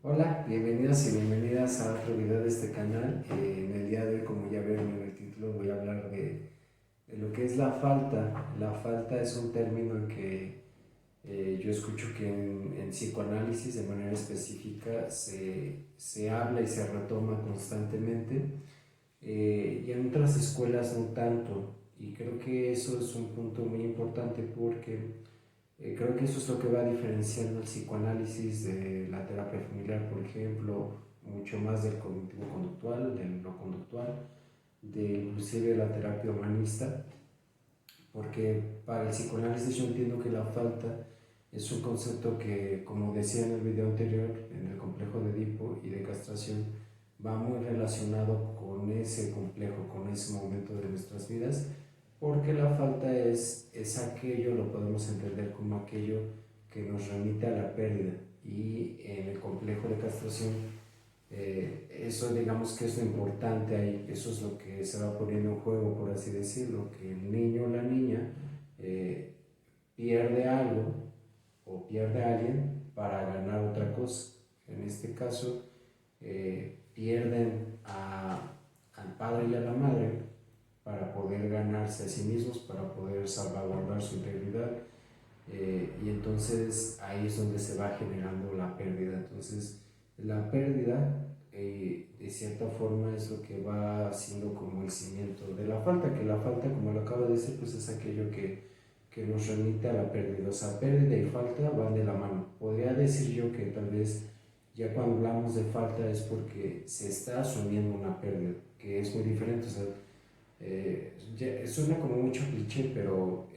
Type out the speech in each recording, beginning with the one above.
Hola, bienvenidos y bienvenidas a otro video de este canal. En el día de hoy, como ya vieron en el título, voy a hablar de lo que es la falta. La falta es un término que yo escucho que en psicoanálisis de manera específica se habla y se retoma constantemente, y en otras escuelas no tanto. Y creo que eso es un punto muy importante porque creo que eso es lo que va diferenciando el psicoanálisis de la terapia familiar, por ejemplo, mucho más del cognitivo-conductual, del no conductual, de inclusive la terapia humanista, porque para el psicoanálisis yo entiendo que la falta es un concepto que, como decía en el video anterior, en el complejo de Edipo y de castración, va muy relacionado con ese complejo, con ese momento de nuestras vidas, porque la falta es aquello, lo podemos entender como aquello que nos remite a la pérdida. Y en el complejo de castración, eso digamos que es lo importante ahí, eso es lo que se va poniendo en juego, por así decirlo, que el niño o la niña eh, pierde algo o pierde a alguien para ganar otra cosa. En este caso, pierden al padre y a la madre para poder ganarse a sí mismos, para poder salvaguardar su integridad, y entonces ahí es donde se va generando la pérdida. Entonces la pérdida, de cierta forma, es lo que va siendo como el cimiento de la falta, que la falta, como lo acabo de decir, pues es aquello que nos remite a la pérdida. O sea, pérdida y falta van de la mano. Podría decir yo que tal vez ya cuando hablamos de falta es porque se está asumiendo una pérdida, que es muy diferente. O sea, suena como mucho cliché, pero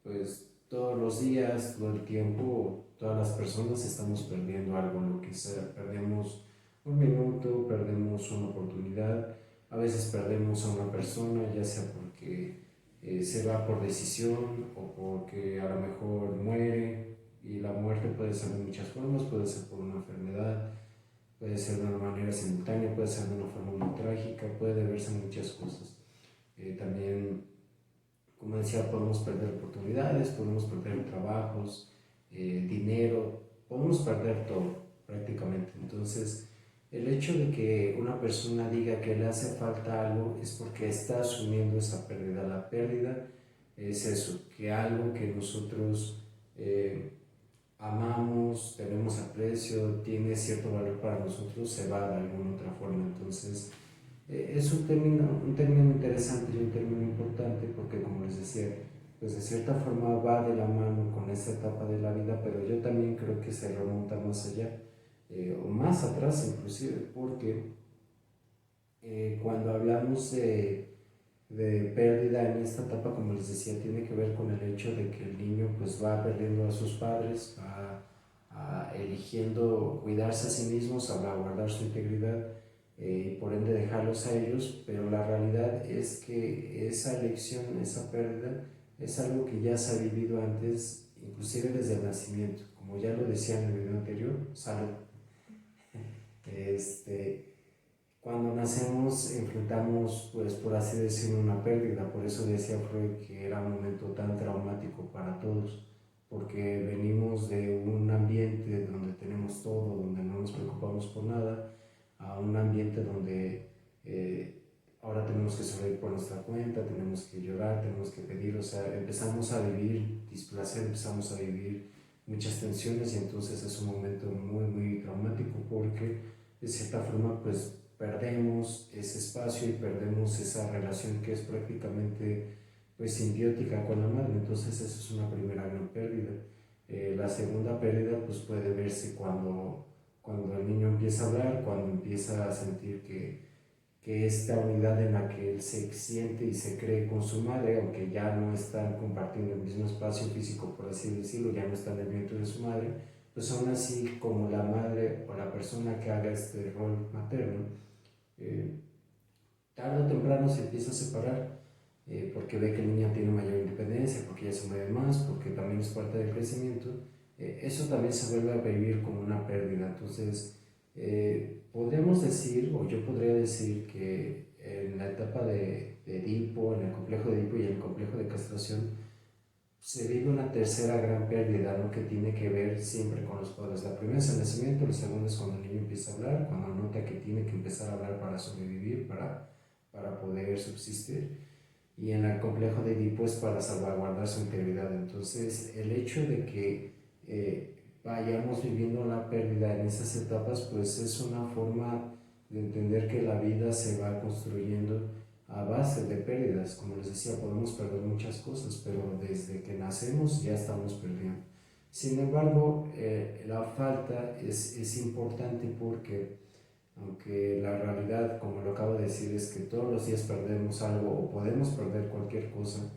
pues todos los días, todo el tiempo, todas las personas estamos perdiendo algo, lo que sea. Perdemos un minuto, perdemos una oportunidad, a veces perdemos a una persona, ya sea porque se va por decisión o porque a lo mejor muere. Y la muerte puede ser de muchas formas, puede ser por una enfermedad, puede ser de una manera simultánea, puede ser de una forma muy trágica, puede deberse a muchas cosas. También, como decía, podemos perder oportunidades, podemos perder trabajos, dinero, podemos perder todo prácticamente. Entonces, el hecho de que una persona diga que le hace falta algo es porque está asumiendo esa pérdida. La pérdida es eso, que algo que nosotros amamos, tenemos aprecio, tiene cierto valor para nosotros, se va de alguna otra forma. Entonces, es un término interesante y un término importante porque, como les decía, pues de cierta forma va de la mano con esta etapa de la vida, pero yo también creo que se remonta más allá, o más atrás inclusive, porque cuando hablamos de pérdida en esta etapa, como les decía, tiene que ver con el hecho de que el niño pues va perdiendo a sus padres, va eligiendo cuidarse a sí mismo, salvaguardar su integridad, y por ende dejarlos a ellos, pero la realidad es que esa elección, esa pérdida, es algo que ya se ha vivido antes, inclusive desde el nacimiento, como ya lo decía en el video anterior, salud. Este, Cuando nacemos enfrentamos, pues por así decirlo, una pérdida. Por eso decía Freud que era un momento tan traumático para todos, porque venimos de un ambiente donde tenemos todo, donde no nos preocupamos por nada, a un ambiente donde ahora tenemos que sobrevivir por nuestra cuenta, tenemos que llorar, tenemos que pedir. O sea, empezamos a vivir displacer, empezamos a vivir muchas tensiones, y entonces es un momento muy, muy traumático porque de cierta forma pues perdemos ese espacio y perdemos esa relación que es prácticamente pues simbiótica con la madre. Entonces esa es una primera gran pérdida. La segunda pérdida pues puede verse cuando el niño empieza a hablar, cuando empieza a sentir que esta unidad en la que él se siente y se cree con su madre, aunque ya no están compartiendo el mismo espacio físico, por así decirlo, ya no está en el vientre de su madre, pues aún así, como la madre o la persona que haga este rol materno, eh, tarde o temprano se empieza a separar, porque ve que el niño tiene mayor independencia, porque ya se mueve más, porque también es parte del crecimiento. Eso también se vuelve a vivir como una pérdida. Entonces, podríamos decir, o yo podría decir, que en la etapa de Edipo, en el complejo de Edipo y en el complejo de castración, se vive una tercera gran pérdida, ¿no? Que tiene que ver siempre con los padres. La primera primero es el nacimiento, el segundo es cuando el niño empieza a hablar, cuando nota que tiene que empezar a hablar para sobrevivir, para poder subsistir, y en el complejo de Edipo es para salvaguardar su integridad. Entonces, el hecho de que vayamos viviendo la pérdida en esas etapas, pues es una forma de entender que la vida se va construyendo a base de pérdidas. Como les decía, podemos perder muchas cosas, pero desde que nacemos ya estamos perdiendo. Sin embargo, la falta es importante porque, aunque la realidad, como lo acabo de decir, es que todos los días perdemos algo o podemos perder cualquier cosa,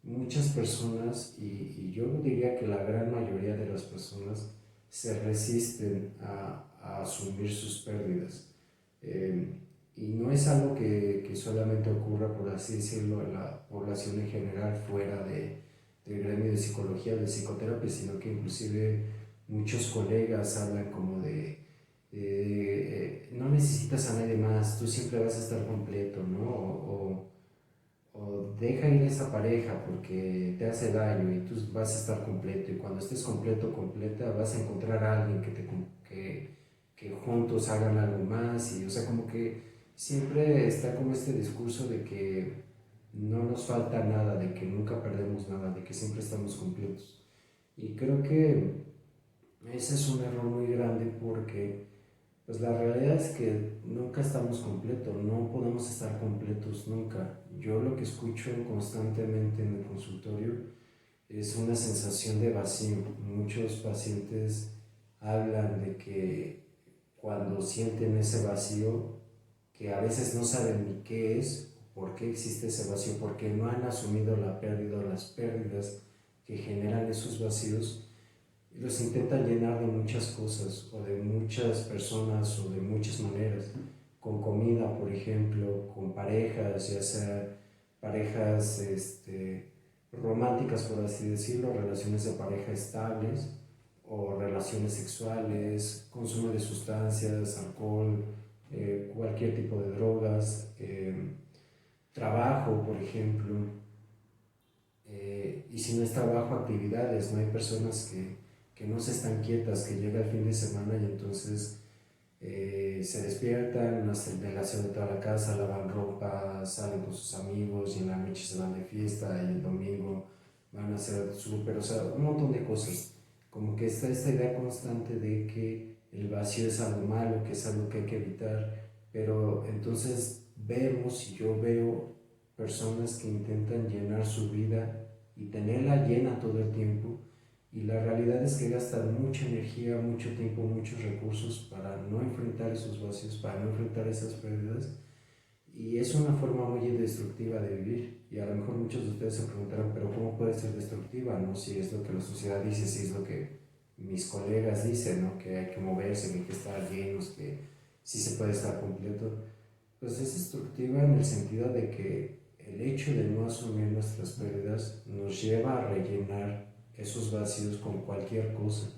muchas personas, y yo diría que la gran mayoría de las personas, se resisten a asumir sus pérdidas. Eh, y no es algo que solamente ocurra, por así decirlo, en la población en general fuera del gremio de psicología o de psicoterapia, sino que inclusive muchos colegas hablan como de no necesitas a nadie más, tú siempre vas a estar completo, ¿no? O deja ir a esa pareja porque te hace daño y tú vas a estar completo, y cuando estés completo, completa, vas a encontrar a alguien que juntos hagan algo más, y o sea, como que siempre está como este discurso de que no nos falta nada, de que nunca perdemos nada, de que siempre estamos completos. Y creo que ese es un error muy grande porque pues la realidad es que nunca estamos completos, no podemos estar completos nunca. Yo lo que escucho constantemente en el consultorio es una sensación de vacío. Muchos pacientes hablan de que cuando sienten ese vacío, que a veces no saben ni qué es, por qué existe ese vacío, porque no han asumido la pérdida o las pérdidas que generan esos vacíos, los intentan llenar de muchas cosas o de muchas personas o de muchas maneras, con comida, por ejemplo, con parejas, ya sea parejas románticas, por así decirlo, relaciones de pareja estables, o relaciones sexuales, consumo de sustancias, alcohol, cualquier tipo de drogas, trabajo, por ejemplo, y si no es trabajo, actividades. No hay personas que no se están quietas, que llega el fin de semana y entonces se despiertan, hacen el aseo de toda la casa, lavan ropa, salen con sus amigos, y en la noche se van de fiesta, y el domingo van a hacer súper, o sea, un montón de cosas. Como que está esta idea constante de que el vacío es algo malo, que es algo que hay que evitar, pero entonces vemos, y yo veo personas que intentan llenar su vida y tenerla llena todo el tiempo, y la realidad es que gastan mucha energía, mucho tiempo, muchos recursos para no enfrentar esos vacíos, para no enfrentar esas pérdidas, y es una forma muy destructiva de vivir. Y a lo mejor muchos de ustedes se preguntarán, pero ¿cómo puede ser destructiva? ¿No? Si es lo que la sociedad dice, si es lo que mis colegas dicen, ¿no? Que hay que moverse, que hay que estar llenos, que sí se puede estar completo. Pues es destructiva en el sentido de que el hecho de no asumir nuestras pérdidas nos lleva a rellenar esos vacíos con cualquier cosa,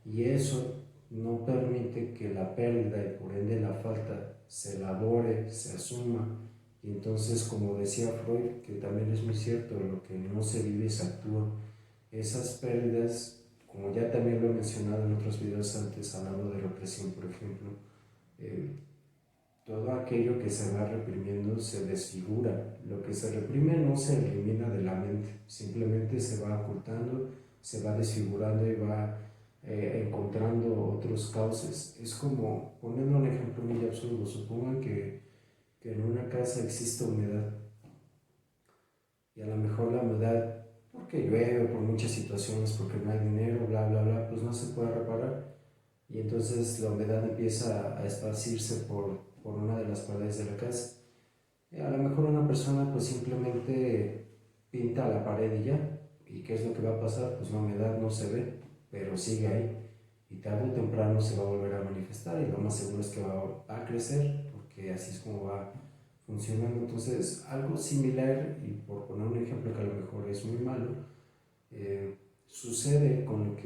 y eso no permite que la pérdida y por ende la falta se elabore, se asuma. Y entonces, como decía Freud, que también es muy cierto, lo que no se vive se actúa. Esas pérdidas, como ya también lo he mencionado en otros videos antes, hablando de represión, por ejemplo, eh, todo aquello que se va reprimiendo se desfigura. Lo que se reprime no se elimina de la mente, simplemente se va ocultando, se va desfigurando y va encontrando otros cauces. Es como, poniendo un ejemplo muy absurdo, supongan que en una casa existe humedad, y a lo mejor la humedad, porque llueve, por muchas situaciones, porque no hay dinero, bla, bla, bla, pues no se puede reparar, y entonces la humedad empieza a esparcirse por una de las paredes de la casa. A lo mejor una persona pues simplemente pinta la pared y ya. ¿Y qué es lo que va a pasar? Pues la humedad no se ve, pero sigue ahí. Y tarde o temprano se va a volver a manifestar, y lo más seguro es que va a crecer, porque así es como va funcionando. Entonces, algo similar, y por poner un ejemplo que a lo mejor es muy malo, sucede con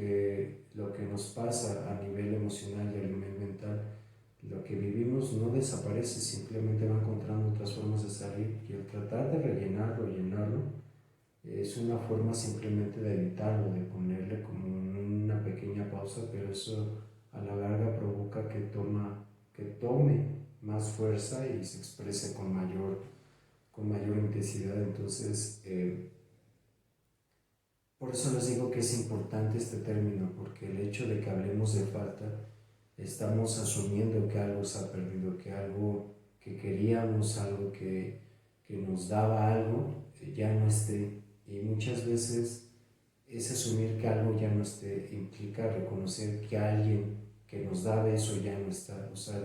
lo que nos pasa a nivel emocional y a nivel mental. Lo que vivimos no desaparece, simplemente va encontrando otras formas de salir, y el tratar de rellenarlo, llenarlo, es una forma simplemente de evitarlo, de ponerle como una pequeña pausa, pero eso a la larga provoca que tome más fuerza y se exprese con mayor intensidad. Entonces, por eso les digo que es importante este término, porque el hecho de que hablemos de falta, estamos asumiendo que algo se ha perdido, que algo que queríamos, algo que nos daba algo, ya no esté. Y muchas veces es asumir que algo ya no esté, implica reconocer que alguien que nos daba eso ya no está. O sea,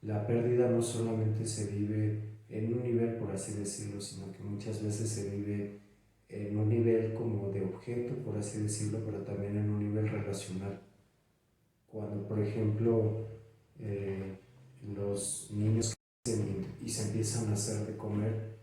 la pérdida no solamente se vive en un nivel, por así decirlo, sino que muchas veces se vive en un nivel como de objeto, por así decirlo, pero también en un nivel relacional. Cuando, por ejemplo, los niños crecen y se empiezan a hacer de comer,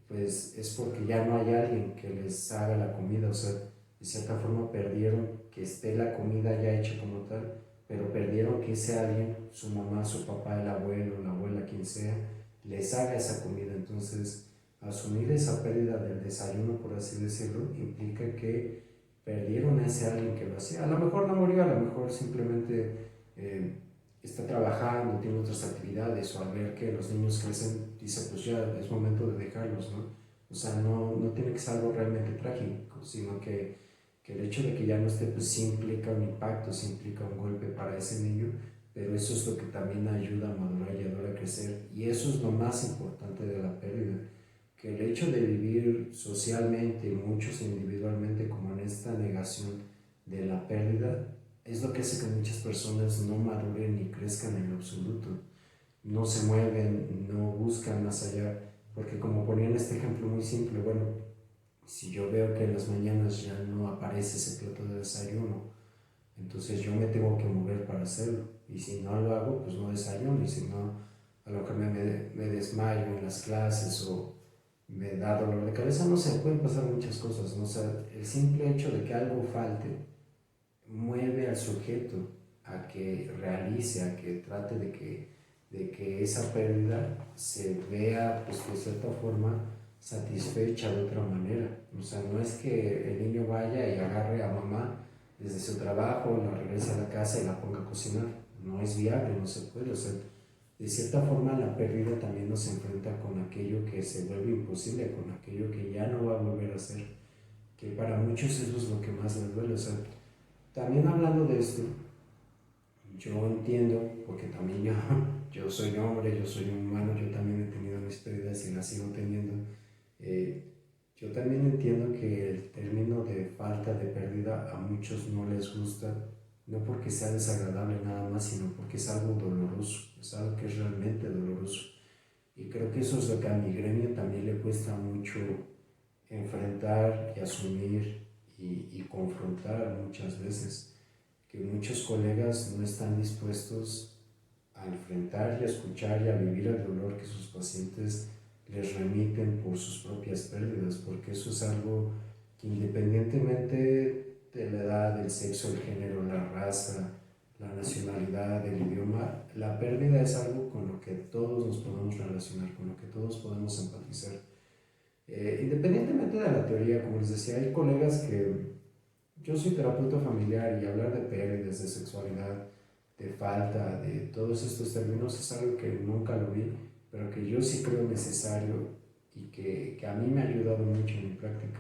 pues es porque ya no hay alguien que les haga la comida. O sea, de cierta forma perdieron que esté la comida ya hecha como tal, pero perdieron que ese alguien, su mamá, su papá, el abuelo, la abuela, quien sea, les haga esa comida. Entonces, asumir esa pérdida del desayuno, por así decirlo, implica que perdieron a ese alguien que lo hacía. A lo mejor no murió, a lo mejor simplemente eh, está trabajando, tiene otras actividades, o al ver que los niños crecen, dice, pues ya es momento de dejarlos, ¿no? O sea, no tiene que ser algo realmente trágico, sino que el hecho de que ya no esté, pues sí implica un impacto, sí implica un golpe para ese niño, pero eso es lo que también ayuda a madurar y ayuda a crecer, y eso es lo más importante de la pérdida, que el hecho de vivir socialmente, muchos individualmente, como en esta negación de la pérdida, es lo que hace que muchas personas no maduren ni crezcan en lo absoluto, no se mueven, no buscan más allá, porque como ponían este ejemplo muy simple, bueno, si yo veo que en las mañanas ya no aparece ese plato de desayuno, entonces yo me tengo que mover para hacerlo, y si no lo hago, pues no desayuno, y si no, a lo que me desmayo en las clases o me da dolor de cabeza, no sé, pueden pasar muchas cosas, ¿no? O sea, el simple hecho de que algo falte mueve al sujeto a que realice, a que trate de que esa pérdida se vea, pues de cierta forma, satisfecha de otra manera. O sea, no es que el niño vaya y agarre a mamá desde su trabajo, la regrese a la casa y la ponga a cocinar. No es viable, no se puede. O sea, de cierta forma la pérdida también nos enfrenta con aquello que se vuelve imposible, con aquello que ya no va a volver a ser, que para muchos eso es lo que más les duele. O sea, también hablando de esto, yo entiendo, porque también yo soy hombre, yo soy un humano, yo también he tenido mis pérdidas y las sigo teniendo. Eh, yo también entiendo que el término de falta de pérdida a muchos no les gusta, no porque sea desagradable nada más, sino porque es algo doloroso, es algo que es realmente doloroso. Y creo que eso es lo que a mi gremio también le cuesta mucho enfrentar y asumir y confrontar muchas veces, que muchos colegas no están dispuestos a enfrentar y a escuchar y a vivir el dolor que sus pacientes les remiten por sus propias pérdidas, porque eso es algo que independientemente de la edad, del sexo, el género, la raza, la nacionalidad, el idioma, la pérdida es algo con lo que todos nos podemos relacionar, con lo que todos podemos empatizar. Independientemente de la teoría, como les decía, hay colegas que yo soy terapeuta familiar y hablar de pérdidas, de sexualidad, de falta, de todos estos términos es algo que nunca lo vi, pero que yo sí creo necesario y que a mí me ha ayudado mucho en mi práctica.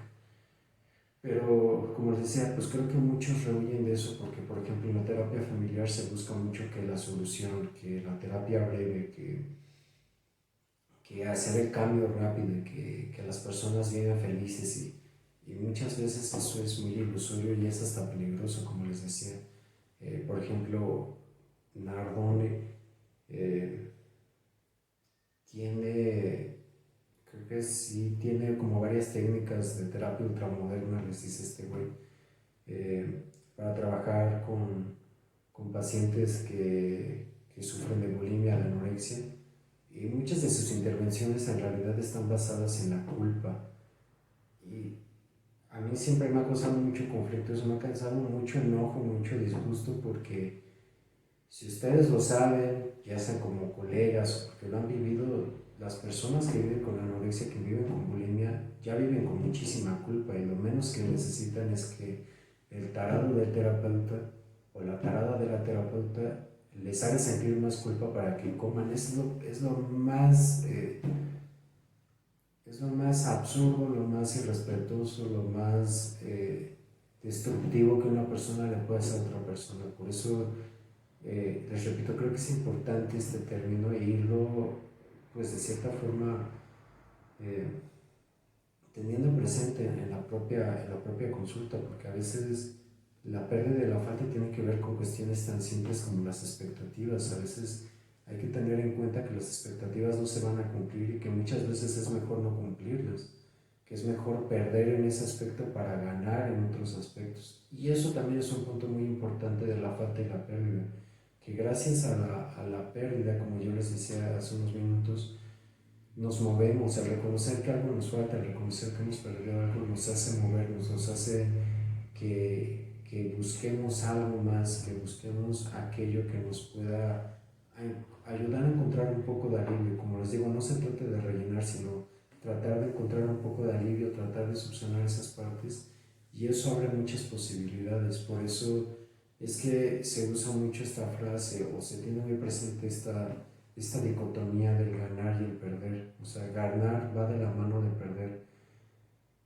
Pero como les decía, pues creo que muchos rehuyen de eso porque, por ejemplo, en la terapia familiar se busca mucho que la solución, que la terapia breve, que hacer el cambio rápido, que las personas vivan felices y muchas veces eso es muy ilusorio y es hasta peligroso, como les decía. Por ejemplo, Nardone eh, tiene, creo que sí, tiene como varias técnicas de terapia ultramoderna, les dice este güey, para trabajar con pacientes que sufren de bulimia, de anorexia, y muchas de sus intervenciones en realidad están basadas en la culpa. Y a mí siempre me ha causado mucho conflicto, eso me ha causado mucho enojo, mucho disgusto, porque si ustedes lo saben, ya sean como colegas o porque lo han vivido, las personas que viven con anorexia, que viven con bulimia, ya viven con muchísima culpa y lo menos que necesitan es que el tarado del terapeuta o la tarada de la terapeuta les haga sentir más culpa para que coman. Es lo más absurdo, lo más irrespetuoso, lo más destructivo que una persona le puede hacer a otra persona. Por eso, les repito, creo que es importante este término e irlo, pues de cierta forma, eh, teniendo presente en la propia consulta, porque a veces la pérdida de la falta tiene que ver con cuestiones tan simples como las expectativas. A veces hay que tener en cuenta que las expectativas no se van a cumplir y que muchas veces es mejor no cumplirlas, que es mejor perder en ese aspecto para ganar en otros aspectos. Y eso también es un punto muy importante de la falta y la pérdida, que gracias a la pérdida, como yo les decía hace unos minutos, nos movemos. Al reconocer que algo nos falta, al reconocer que hemos perdido algo, nos hace movernos, nos hace que busquemos algo más, que busquemos aquello que nos pueda ayudar a encontrar un poco de alivio. Como les digo, no se trata de rellenar, sino tratar de encontrar un poco de alivio, tratar de subsanar esas partes, y eso abre muchas posibilidades. Por eso es que se usa mucho esta frase, o se tiene muy presente esta dicotomía del ganar y el perder. O sea, ganar va de la mano de perder,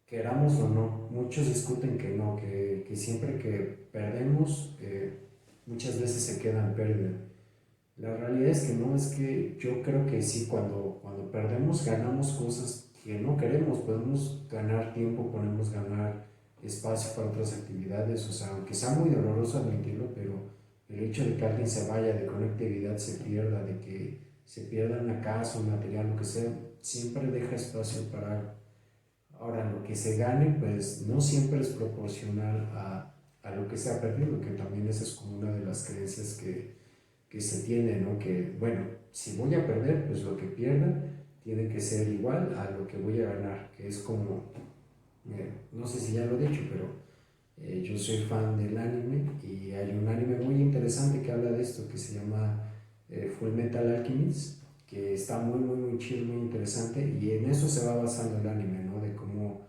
queramos o no. Muchos discuten que no, que siempre que perdemos, muchas veces se queda en pérdida. La realidad es que no, es que yo creo que sí, cuando perdemos ganamos cosas que no queremos. Podemos ganar tiempo, podemos ganar espacio para otras actividades. O sea, aunque sea muy doloroso admitirlo, pero el hecho de que alguien se vaya, de que una actividad se pierda, de que se pierda una casa, un material, lo que sea, siempre deja espacio para algo. Ahora, lo que se gane, pues no siempre es proporcional a lo que se ha perdido, que también esa es como una de las creencias que se tiene, ¿no? Que, bueno, si voy a perder, pues lo que pierda tiene que ser igual a lo que voy a ganar, que es como, no sé si ya lo he dicho, pero yo soy fan del anime y hay un anime muy interesante que habla de esto, que se llama Full Metal Alchemist, que está muy, muy, muy chido, muy interesante, y en eso se va basando el anime, ¿no? De cómo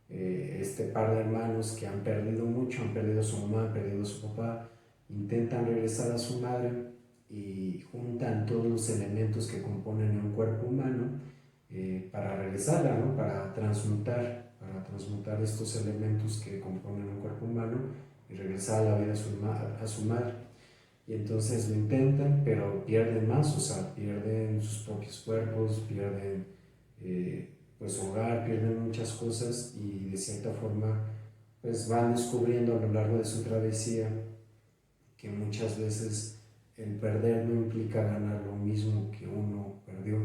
este par de hermanos que han perdido mucho, han perdido a su mamá, han perdido a su papá, intentan regresar a su madre y juntan todos los elementos que componen un cuerpo humano para regresarla, ¿no? Para transmutar estos elementos que componen un cuerpo humano y regresar a la vida a su madre. Y entonces lo intentan, pero pierden más. O sea, pierden sus propios cuerpos, pierden pues hogar, pierden muchas cosas, y de cierta forma pues van descubriendo a lo largo de su travesía que muchas veces el perder no implica ganar lo mismo que uno perdió,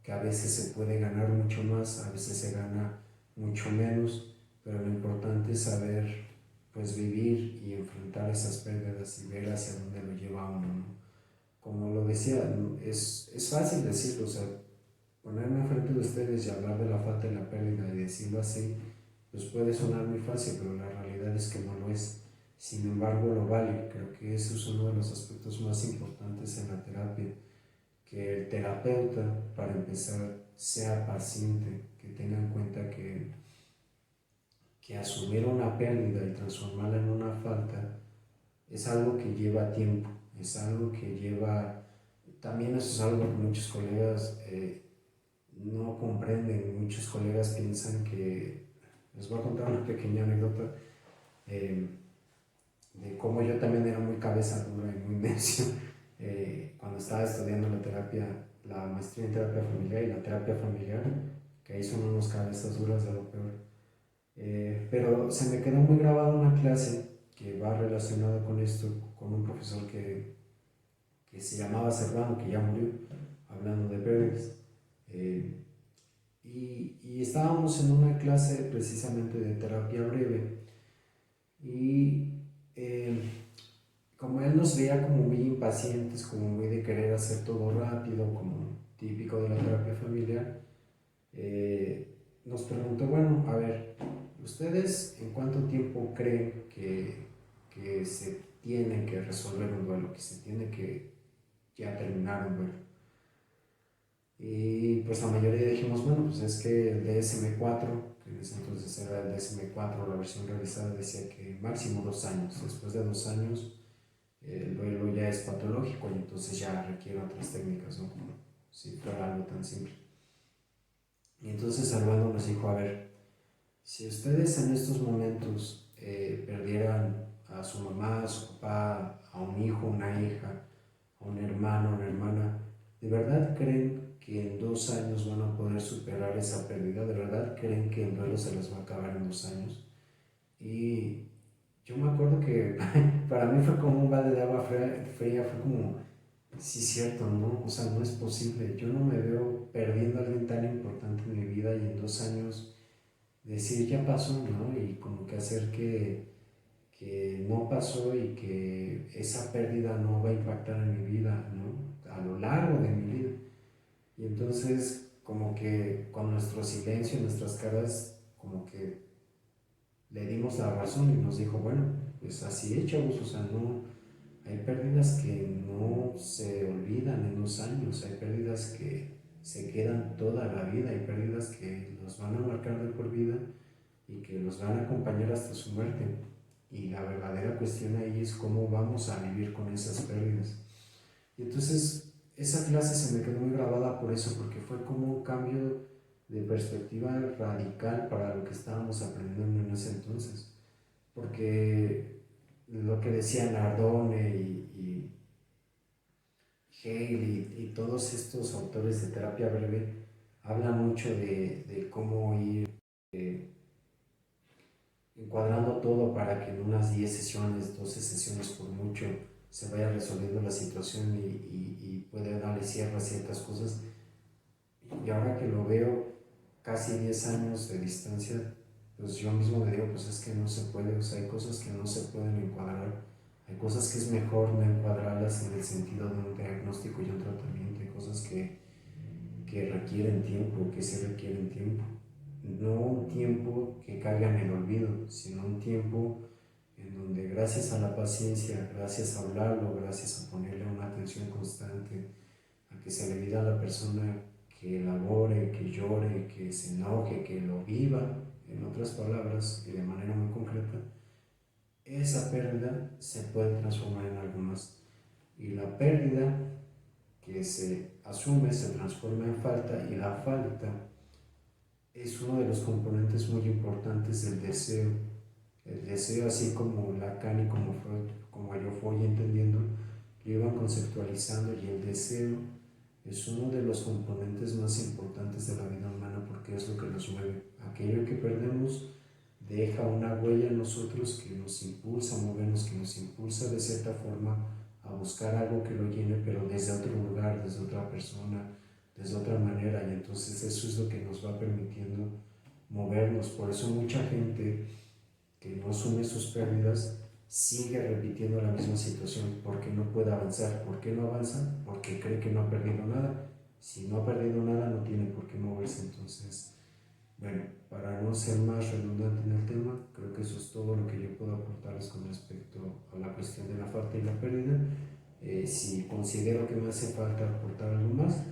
que a veces se puede ganar mucho más, a veces se gana mucho menos, pero lo importante es saber pues vivir y enfrentar esas pérdidas y ver hacia dónde lo lleva uno, ¿no? Como lo decía, es fácil decirlo. O sea, ponerme enfrente de ustedes y hablar de la falta y la pérdida y decirlo así, pues puede sonar muy fácil, pero la realidad es que no lo es. Sin embargo, lo vale. Creo que eso es uno de los aspectos más importantes en la terapia, que el terapeuta, para empezar, sea paciente, que tenga en cuenta que asumir una pérdida y transformarla en una falta es algo que lleva tiempo, es algo que lleva, también eso es algo que muchos colegas no comprenden. Muchos colegas piensan que, les voy a contar una pequeña anécdota, eh, de cómo yo también era muy cabeza dura y muy necio cuando estaba estudiando la terapia, la maestría en terapia familiar y la terapia familiar, que ahí son unos cabezas duras de lo peor. Pero se me quedó muy grabada una clase que va relacionada con esto, con un profesor que se llamaba Servando, que ya murió, hablando de pérdidas. Y estábamos en una clase precisamente de terapia breve, y eh, como él nos veía como muy impacientes, como muy de querer hacer todo rápido, como típico de la terapia familiar, nos preguntó, bueno, a ver, ¿ustedes en cuánto tiempo creen que se tiene que resolver un duelo, que se tiene que ya terminar un duelo? Y pues la mayoría dijimos, bueno, pues es que el DSM-4, que en ese entonces era el DSM-4, la versión revisada, decía que máximo 2 años. Después de 2 años el duelo ya es patológico y entonces ya requiere otras técnicas, ¿no? Como si fuera algo tan simple. Y entonces Salvando nos dijo, a ver, si ustedes en estos momentos perdieran a su mamá, a su papá, a un hijo, una hija, a un hermano, una hermana, ¿de verdad creen que en 2 años van a poder superar esa pérdida? ¿De verdad creen que el duelo se les va a acabar en 2 años? Y yo me acuerdo que para mí fue como un balde de agua fría, fue como, sí, cierto, ¿no? O sea, no es posible. Yo no me veo perdiendo a alguien tan importante en mi vida y en 2 años decir ya pasó, ¿no? Y como que hacer que no pasó y que esa pérdida no va a impactar en mi vida, ¿no? A lo largo de mi vida. Y entonces, como que con nuestro silencio, nuestras caras, como que le dimos la razón y nos dijo, bueno, pues así es, chavos, o sea, no, hay pérdidas que no se olvidan en 2 años, hay pérdidas que se quedan toda la vida, hay pérdidas que los van a marcar de por vida y que los van a acompañar hasta su muerte. Y la verdadera cuestión ahí es cómo vamos a vivir con esas pérdidas. Y entonces esa clase se me quedó muy grabada por eso, porque fue como un cambio de perspectiva radical para lo que estábamos aprendiendo en ese entonces. Porque lo que decía Nardone y Hale y todos estos autores de terapia breve hablan mucho de cómo ir encuadrando todo para que en unas 10 sesiones, 12 sesiones por mucho, se vaya resolviendo la situación y pueda darle cierre a ciertas cosas. Y ahora que lo veo casi 10 años de distancia, pues yo mismo me digo, pues es que no se puede, o sea, hay cosas que no se pueden encuadrar, hay cosas que es mejor no encuadrarlas en el sentido de un diagnóstico y un tratamiento, hay cosas que requieren tiempo, que sí requieren tiempo. No un tiempo que caiga en el olvido, sino un tiempo en donde gracias a la paciencia, gracias a hablarlo, gracias a ponerle una atención constante, a que se le diga a la persona que elabore, que llore, que se enoje, que lo viva, en otras palabras y de manera muy concreta, esa pérdida se puede transformar en algo más. Y la pérdida que se asume se transforma en falta y la falta es uno de los componentes muy importantes del deseo. El deseo, así como Lacan y como Freud, como yo fui entendiendo, lo iban conceptualizando y el deseo es uno de los componentes más importantes de la vida humana porque es lo que nos mueve. Aquello que perdemos deja una huella en nosotros que nos impulsa a movernos, que nos impulsa de cierta forma a buscar algo que lo llene, pero desde otro lugar, desde otra persona, desde otra manera. Y entonces eso es lo que nos va permitiendo movernos. Por eso mucha gente que no asume sus pérdidas sigue repitiendo la misma situación porque no puede avanzar. ¿Por qué no avanza? Porque cree que no ha perdido nada. Si no ha perdido nada, no tiene por qué moverse. Entonces, bueno, para no ser más redundante en el tema, creo que eso es todo lo que yo puedo aportarles con respecto a la cuestión de la falta y la pérdida. Si considero que me hace falta aportar algo más,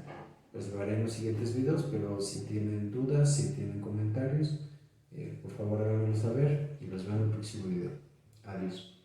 pues lo haré en los siguientes videos, pero si tienen dudas, si tienen comentarios, por favor háganmelo saber y los veo en el próximo video. Adiós.